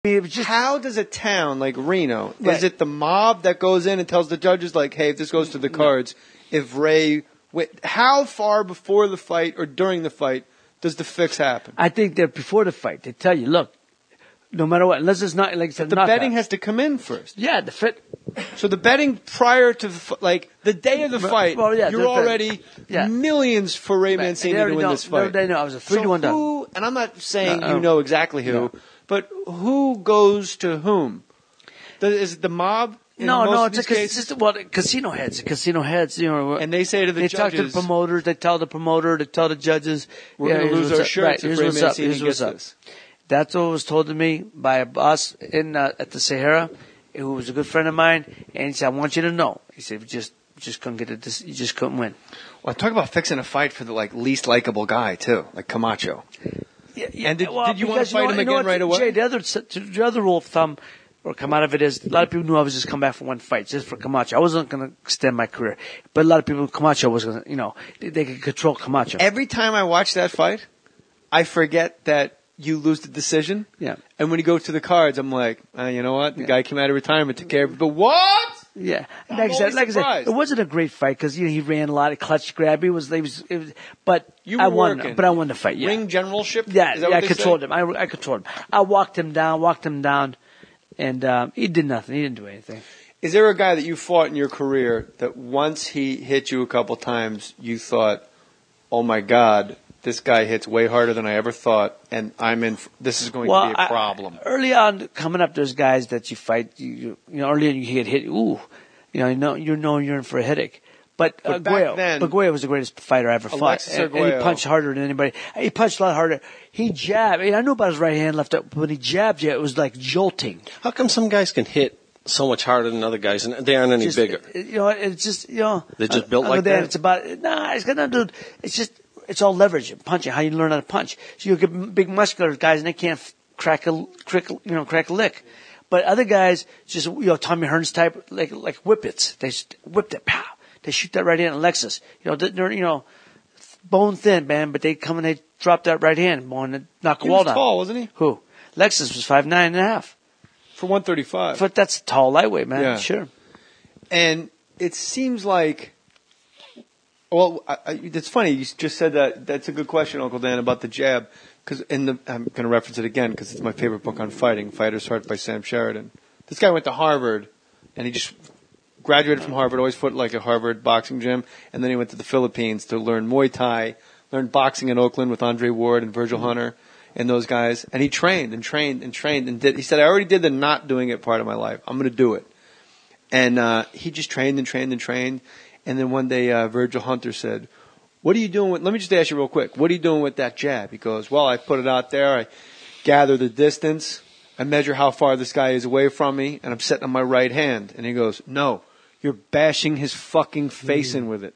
mean, it was just, how does a town like Reno, Right. is it the mob that goes in and tells the judges, like, hey, if this goes to the cards, if Ray, how far before the fight or during the fight does the fix happen? I think that before the fight, they tell you, look, no matter what, unless it's not like I said, The knockout. betting has to come in first. Yeah, the fit. So the betting prior to the day of the fight, Well, yeah, you're they're already yeah. millions for Ray Mancini to win this fight. They know I was a 3-1 down. Who, and I'm not saying No, you know exactly who, no. but who goes to whom? Is it the mob? in No, most no, of it's these just cases? casino heads, you know. And they say to the they judges, talk to the promoters, they tell the promoter, they tell the judges, we're going to here's lose what's our up. shirts Right, if here's Ray what's up, Mancini here's gets what's up. this. That's what was told to me by a boss at the Sahara, who was a good friend of mine, and he said, I want you to know. He said, you just couldn't get it, you just couldn't win. Well, talk about fixing a fight for the least likable guy too, like Camacho. Yeah, And did you want to because, fight him again right away? Jay, the other rule of thumb or come out of it is a lot of people knew I was just come back from one fight, just for Camacho. I wasn't going to extend my career. But a lot of people, Camacho was going to, they could control Camacho. Every time I watch that fight, I forget that you lose the decision. Yeah. And when you go to the cards, I'm like, you know what? The guy came out of retirement, took care of it. But what? Yeah, I'm like I said, always surprised. it wasn't a great fight because he ran a lot of clutch grab. It was, but You were I won. working. But I won the fight. Yeah, Ring generalship? yeah, Is that what I they controlled say? him. I controlled him. I walked him down, and he did nothing. He didn't do anything. Is there a guy that you fought in your career that once he hit you a couple times, you thought, oh my God, this guy hits way harder than I ever thought, and this is going to be a problem? Early on, coming up, there's guys that you fight. Early on you get hit. Ooh, you're in for a headache. But back then, Guayo was the greatest fighter I ever fought, Alexis and he Arguello. punched harder than anybody. He punched a lot harder. He jabbed. I knew about his right hand, left up, but when he jabbed you, it was like jolting. How come some guys can hit so much harder than other guys, and they aren't any bigger? It's just They're just built like that? It's about it's got nothing to do. It's just it's all leverage and punching. How you learn how to punch. So you get big muscular guys, and they can't crack a lick. But other guys, just Tommy Hearns type, like whippets. They just whip that, pow. They shoot that right hand. Alexis, they're bone thin, man, but they come and they drop that right hand, and knock a He wall was down. tall, wasn't he? Who? Alexis was 5'9.5". For 135. But that's tall lightweight, man. Yeah. Sure. And it seems like, well, it's funny. You just said that. That's a good question, Uncle Dan, about the jab. Because I'm going to reference it again because it's my favorite book on fighting, Fighter's Heart by Sam Sheridan. This guy went to Harvard, and he just graduated from Harvard, always fought like a Harvard boxing gym, and then he went to the Philippines to learn Muay Thai, learned boxing in Oakland with Andre Ward and Virgil Hunter and those guys, and he trained and trained and trained and did. He said, I already did the not doing it part of my life. I'm going to do it. And he just trained and trained and trained, and then one day Virgil Hunter said, what are you doing with, let me just ask you real quick, what are you doing with that jab? He goes, well, I put it out there, I gather the distance, I measure how far this guy is away from me, and I'm setting on my right hand. And he goes, no, you're bashing his fucking face in with it.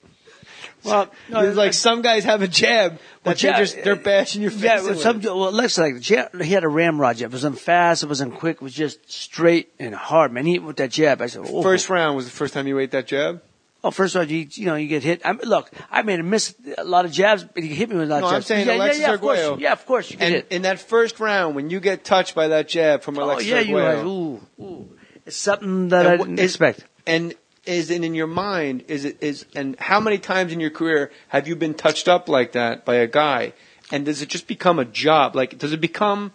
Well, It's like some guys have a jab, but they're bashing your face in with it. Lex, he had a ramrod jab. It wasn't fast, it wasn't quick, it was just straight and hard, man. He hit with that jab. I said, oh. First round was the first time you ate that jab? Oh, first round, you get hit. I made him miss a lot of jabs, but he hit me with a lot of jabs. I'm saying Alexis Arguello. Yeah, of course, you get hit. In that first round, when you get touched by that jab from Alexis Arguello. Ooh. It's something that I didn't expect. And in your mind, and how many times in your career have you been touched up like that by a guy? And does it just become a job? Like, does it become,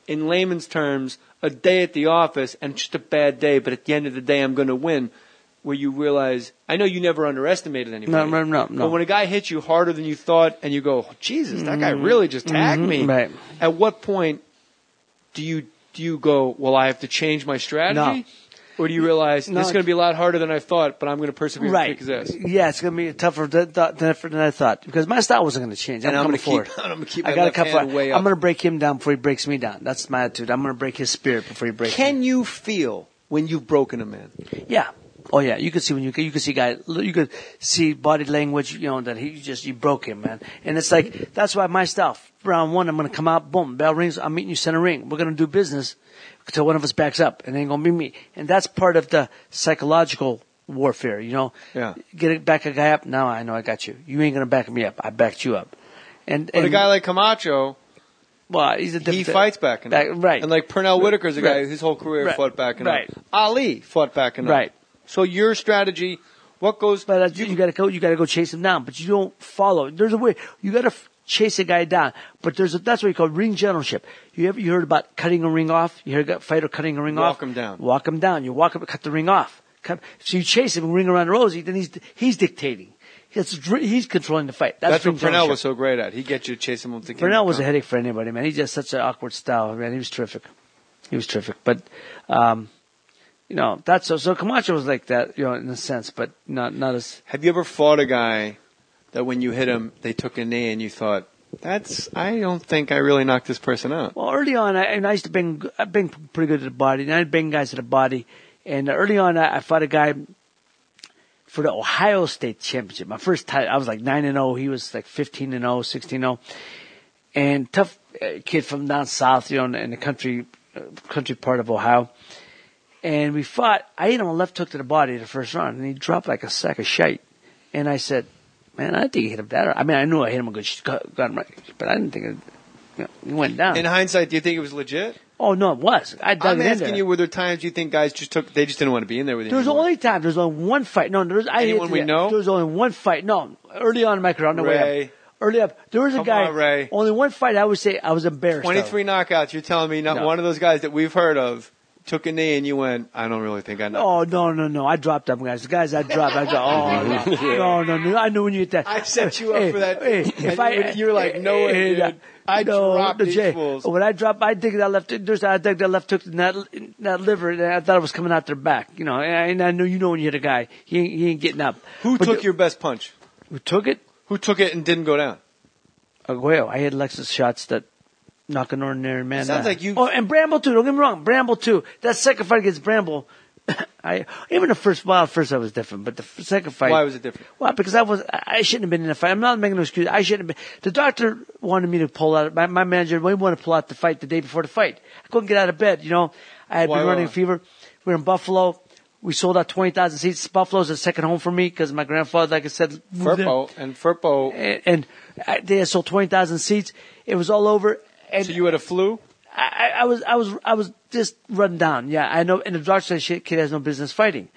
in layman's terms, a day at the office and just a bad day, but at the end of the day, I'm going to win? Where you realize, I know you never underestimated anybody. No. But when a guy hits you harder than you thought, and you go, Jesus, that guy really just tagged me. Right. At what point do you go, well, I have to change my strategy? No. Or do you realize this is going to be a lot harder than I thought, but I'm going to persevere and kick his ass? Yeah, it's going to be tougher than I thought because my style wasn't going to change. And I'm going to keep my left hand way up. I'm going to break him down before he breaks me down. That's my attitude. I'm going to break his spirit before he breaks me. Can you feel when you've broken a man? Yeah. Oh yeah, you could see you could see guy, you could see body language, that you broke him, man. And it's like, that's why my style, round one, I'm going to come out, boom, bell rings, I'm meeting you center ring. We're going to do business until one of us backs up, and it ain't going to be me. And that's part of the psychological warfare, Yeah. Back a guy up, now I know I got you. You ain't going to back me up. I backed you up. But a guy like Camacho, Well, he's a different. He fights back and up. Right. And like Pernell Whitaker's a guy Right. whose whole career Right. fought back and Right. up. Ali fought back and up. Right. So your strategy, what goes? But you got to go chase him down. But you don't follow. There's a way. You got to chase a guy down. But that's what you call ring generalship. You heard about cutting a ring off? You heard a fighter cutting a ring off? Walk him down. Walk him down. You walk up, cut the ring off. So you chase him, ring around the rosy. Then he's dictating. He's controlling the fight. That's ring what Pernell generalship. was so great at. He'd get you to chase him with the Pernell was a headache for anybody, man. He's just such an awkward style, man. He was terrific. But, that's so Camacho was like that, in a sense, but not as. Have you ever fought a guy that when you hit him, they took a knee and you thought, I don't think I really knocked this person out? Well, early on, I used to I've been pretty good at the body, and I'd bang guys at the body. And early on, I fought a guy for the Ohio State Championship. My first title, I was like 9-0. He was like 15-0, 16-0. And tough kid from down south, in the country part of Ohio. And we fought. I hit him a left hook to the body the first round, and he dropped like a sack of shite. And I said, man, I didn't think he hit him that. I mean, I knew I hit him a good gun, right, but I didn't think he went down. In hindsight, do you think it was legit? Oh, no, it was. I dug I'm it in asking there. you, were there times you think guys they just didn't want to be in there with you There was anymore? only time. There was only one fight. No, Anyone we know? There was only one fight. No, early on in my career, on the way Ray. up. Early up, there was a Come guy. on, Ray. Only one fight. I would say I was embarrassed. 23 knockouts. You're telling me not No. one of those guys that we've heard of took a knee and you went, I don't really think I know. Oh, no. I dropped them guys. The guys I dropped. Oh, no. I knew when you hit that. I set you up for that. If you were like, no way, dude. I dropped these Jay, fools. when I dropped, I dig that left. I dug that left hook in that liver, and I thought it was coming out their back. And I knew when you hit a guy, he ain't getting up. Who took your best punch? Who took it? Who took it and didn't go down? Well, I had Lexus shots that knock an ordinary man Sounds down. like you- Oh, and Bramble too. Don't get me wrong, Bramble too. That second fight against Bramble, even the first I was different, but the second fight. Why was it different? Well, because I shouldn't have been in the fight. I'm not making no excuse. I shouldn't have been. The doctor wanted me to pull out. My manager, we wanted to pull out the fight the day before the fight. I couldn't get out of bed. I had been running a fever. We were in Buffalo. We sold out 20,000 seats. Buffalo's a second home for me because my grandfather, like I said, moved there. Furpo. And they had sold 20,000 seats. It was all over. And So you had a flu? I was just run down. Yeah, I know. And the doctor said, "Shit, kid has no business fighting."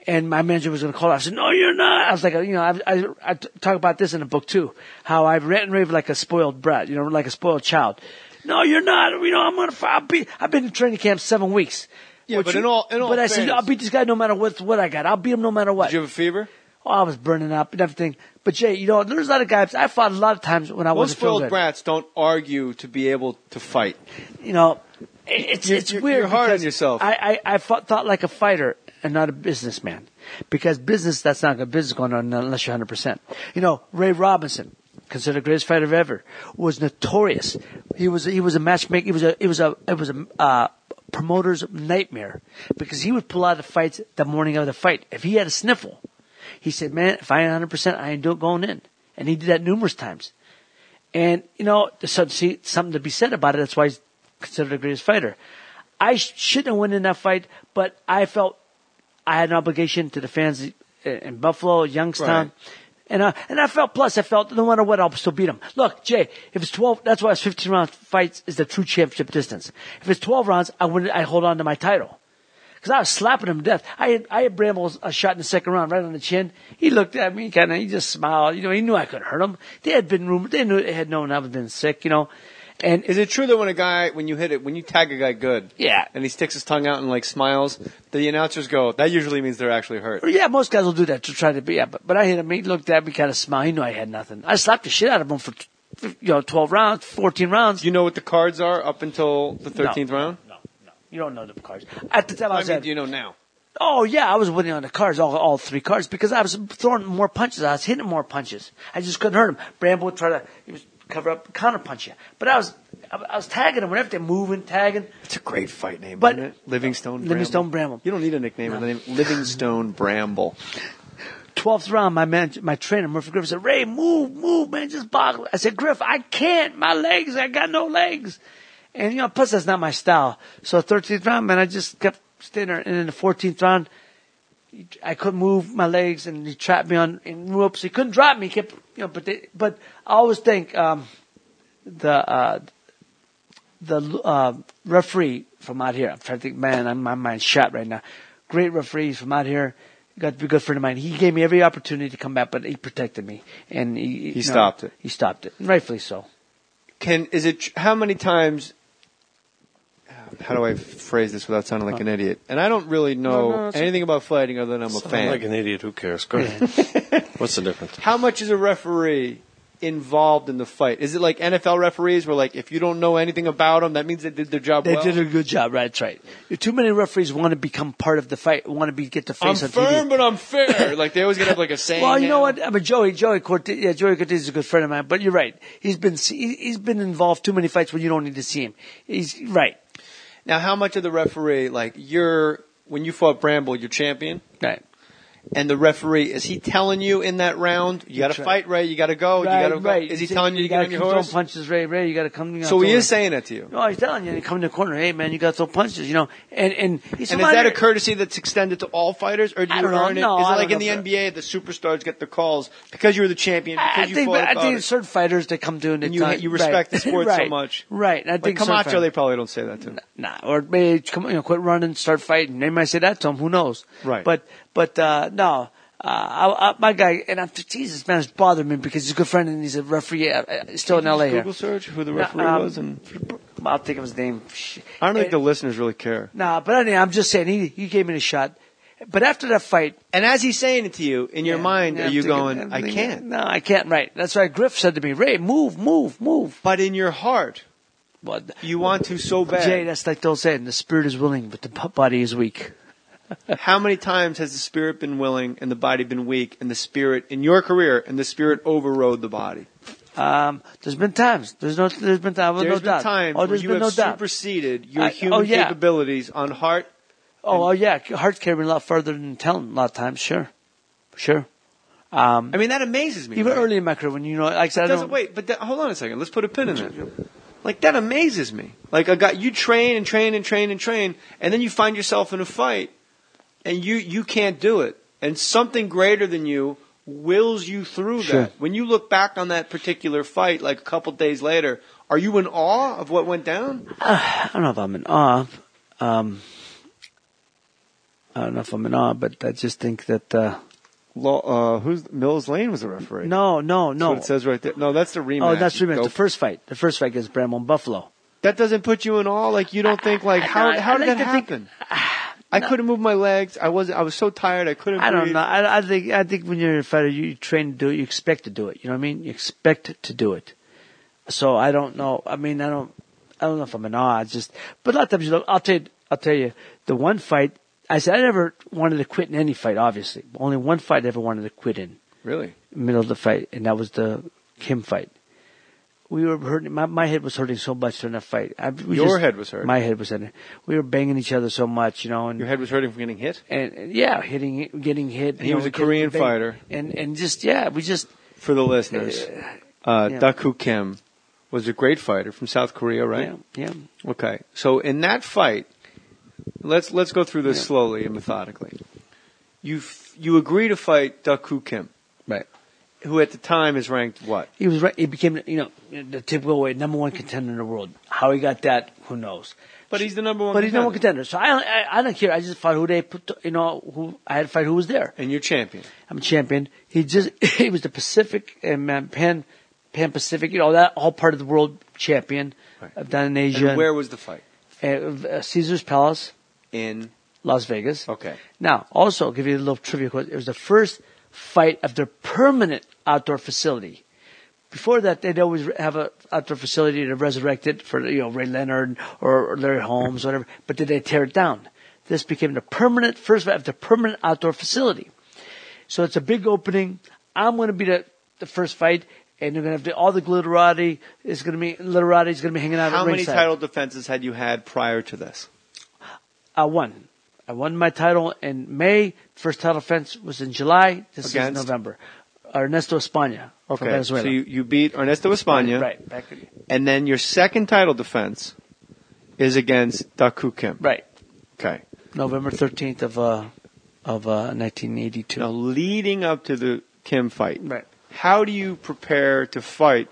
And my manager was going to call. I said, "No, you're not." I was like, I talk about this in the book too. How I've rant and raved like a spoiled brat. Like a spoiled child. No, you're not. I'm going to. I've been in training camp 7 weeks. Yeah, but in all But I said, fairness- I'll beat this guy no matter what I got. I'll beat him no matter what. Did you have a fever? Oh, I was burning up and everything. But Jay, there's a lot of guys. I fought a lot of times when I Most wasn't feeling spoiled good. brats don't argue to be able to fight. It's You're weird. hard on because yourself. I thought like a fighter and not a businessman. Because business, that's not good business going on unless you're 100%. Ray Robinson, considered the greatest fighter ever, was notorious. He was a matchmaker. It was a promoter's nightmare because he would pull out the fights the morning of the fight. If he had a sniffle, he said, "Man, if I ain't 100%, I ain't going in." And he did that numerous times. And, see, something to be said about it. That's why he's considered the greatest fighter. I shouldn't have won in that fight, but I felt I had an obligation to the fans in Buffalo, Youngstown. Right. And I felt no matter what, I'll still beat him. Look, Jay, if it's 12, that's why it's 15 round fights is the true championship distance. If it's 12 rounds, I hold on to my title. Cause I was slapping him to death. I had Bramble a shot in the second round right on the chin. He looked at me he just smiled. He knew I couldn't hurt him. They had known I was been sick, And Is it true that when you tag a guy good, Yeah. and he sticks his tongue out and smiles, the announcers go, that usually means they're actually hurt? yeah, most guys will do that to try to be, but I hit him. He looked at me, kind of smiled. He knew I had nothing. I slapped the shit out of him for, 12 rounds, 14 rounds. Do you know what the cards are up until the 13th round? No. You don't know the cards. At the time I was do you know now? Oh yeah, I was winning on the cards, all three cards, because I was throwing more punches. I was hitting more punches. I just couldn't hurt him. Bramble would he was cover up, counter punch you. But I was tagging him whenever they're moving, tagging. It's a great fight name, But- isn't it? Livingstone Bramble. You don't need a nickname with the name Livingstone Bramble. 12th round, my trainer, Murphy Griff, said, "Ray, move, man, just box." I said, "Griff, I can't. My legs, I got no legs." And, plus that's not my style. So 13th round, man, I just kept staying there. And in the 14th round, I couldn't move my legs and he trapped me in ropes. He couldn't drop me. He kept, but I always think, the referee from out here. I'm trying to think, man, my mind's shot right now. Great referee from out here. Got to be a good friend of mine. He gave me every opportunity to come back, but he protected me, and He stopped it. He stopped it, and rightfully so. How many times? How do I phrase this without sounding like an idiot? And I don't really know anything about fighting other than I'm a fan. Like an idiot, who cares? Go ahead. What's the difference? How much is a referee involved in the fight? Is it like NFL referees where, like, if you don't know anything about them, that means they did their job well? They did a good job, right? That's right. Too many referees want to become part of the fight, want to get the face on TV. I'm firm, but I'm fair. Like, they always going to have, like, a saying. Well, you know what? I mean, Joey Cortez, Joey Cortez is a good friend of mine, but you're right. He's been involved too many fights where you don't need to see him. He's right. Now, how much of the referee, like, when you fought Bramble, you're champion? Right. And the referee, is he telling you in that round, you got to fight, Ray, you got to go, right, you got to go? Right. Is he telling you to get on your horse? Throw punches, Ray, you got to come. So he is saying that to you? No, he's telling you. He come in the corner, hey, man, you got to throw punches, you know. And is that a courtesy that's extended to all fighters, or do you earn it? No, is it like in the NBA, the superstars get the calls because you were the champion, because you fought I think certain fighters that come doing it. And you respect the sport so much. Right. And I think Camacho, they probably don't say that to him. Nah, or maybe quit running, start fighting. They might say that to him. Who knows? Right. But no. My guy, and Jesus, man, it's bothering me because he's a good friend and he's a referee still in LA here. Google search who the referee was, and I'll think of his name. I don't think the listeners really care. Nah, but anyway, I'm just saying he gave me a shot. But after that fight, and as he's saying it to you in your mind, are you going, I can't? No, I can't. Right. That's why Griff said to me, Ray, move. But in your heart, well, you want to so bad. Jay, that's like they'll say, the spirit is willing, but the body is weak. How many times has the spirit been willing and the body been weak, and the spirit in your career and the spirit overrode the body? There's been times. There's been times. There's been times where you have superseded your human capabilities on heart. Heart's carrying a lot further than talent a lot of times. Sure. I mean, that amazes me. Even right? early in my career, when like I said, hold on a second. Let's put a pin in that. Like, that amazes me. Like, you train, and then you find yourself in a fight, and you can't do it. And something greater than you wills you through that. When you look back on that particular fight, like a couple days later, are you in awe of what went down? I don't know if I'm in awe. I don't know if I'm in awe, but I just think that... who's Mills Lane was the referee? No. That's what it says right there. No, that's the rematch. Oh, that's the rematch. The first fight against Bramble and Buffalo. That doesn't put you in awe? Like, you don't think, like, how did that happen? I couldn't move my legs. I was so tired I couldn't breathe. I don't know. I think when you're a fighter, you train to do it. You expect to do it. You know what I mean? You expect to do it. So I don't know. I mean, I don't know if I'm in awe. But a lot of times, I'll tell you, the one fight, I said I never wanted to quit in any fight, obviously. Only one fight I ever wanted to quit in. Really? Middle of the fight, and that was the Kim fight. We were hurting. My head was hurting so much during that fight. Your head was hurting? My head was hurting. We were banging each other so much, And your head was hurting from getting hit? And getting hit. And he was a Korean fighter. And we just... For the listeners, Dak-Koo Kim was a great fighter from South Korea, right? Yeah. Okay. So in that fight... Let's go through this slowly and methodically. You agree to fight Dak-Koo Kim, right? Who at the time is ranked what? He was. He became the typical way number one contender in the world. How he got that, who knows? But he's the number one. But he's number one contender. So I don't care. I just fought who they put. Who I had to fight who was there. And you're champion. I'm a champion. He was the Pacific and Pan Pacific. That all part of the world champion. Right. I've done in Asia. And where was the fight? Caesar's Palace in Las Vegas. Okay. Now, also, I'll give you a little trivia. It was the first fight of their permanent outdoor facility. Before that, they'd always have an outdoor facility to resurrect it for Ray Leonard or Larry Holmes, whatever. But did they tear it down? This became the first fight of the permanent outdoor facility. So it's a big opening. I'm going to be the first fight. And they're going to have all the glitterati is going to be hanging out. How at many ringside. title defenses had you had prior to this? I won my title in May. First title defense was in July. This is November. Ernesto España from Venezuela. So you beat Ernesto España. Right. And then your second title defense is against Dak-Koo Kim. Right. Okay. November 13th of 1982. Now, leading up to the Kim fight. Right. How do you prepare to fight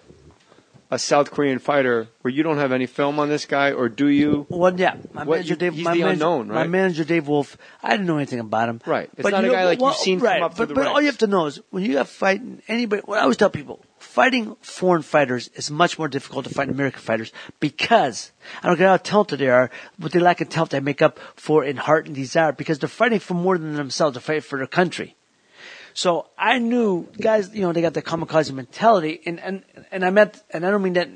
a South Korean fighter where you don't have any film on this guy, or do you? Well, yeah, my What, manager you- Dave. he's My the manager, unknown, My right? manager Dave Wolf. I didn't know anything about him. Right. It's But not a guy like you've seen come up through the But all you ranks. have to know is when you got fighting anybody. What I always tell people, fighting foreign fighters is much more difficult to fight American fighters because I don't care how talented they are, but they lack a talent they make up for in heart and desire because they're fighting for more than themselves. They're fighting for their country. So I knew guys, they got the kamikaze mentality, and I don't mean that